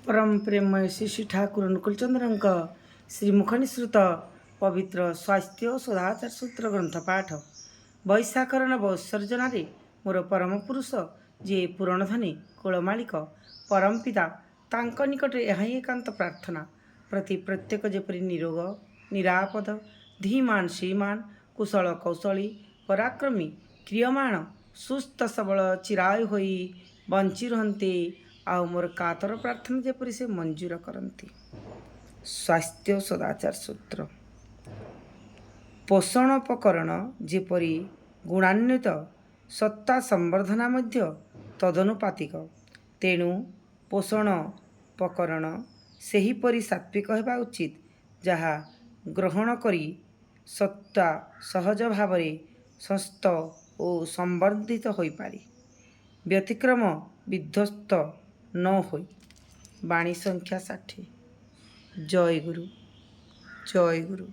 परम प्रेमय श्री श्री ठाकुर अनुकूलचंद्र श्रीमुख निसृत पवित्र स्वास्थ्य सदाचार सूत्र ग्रंथ पाठ वैशाखर नवोत्सर्जन मोर परम पुरुष जे पूरणधनी कुलमालिक परम पिता तांक निकट यह एकांत प्रार्थना प्रति प्रत्येक जेपरी निरोग निरापद धीमान श्रीमान कुशल कौशली पराक्रमी क्रियमाण सुस्थ सबल चिरायु होई बंची रहते आउ मोर कातर प्रार्थना जेपरी से मंजूर करती। स्वास्थ्य सदाचार सूत्र पोषणोपकरण जेपरी गुणान्वित सत्ता संवर्धना मध्य तदनुपातिक तेणु पोषणोपकरण सेहीपरि सात्विक होगा उचित जहाँ ग्रहण करी सत्ता सहज भाव संस्थ और संवर्धित हो पारे व्यतिक्रम विध्वस्त न हो। वाणी संख्या 60। जय गुरु जय गुरु।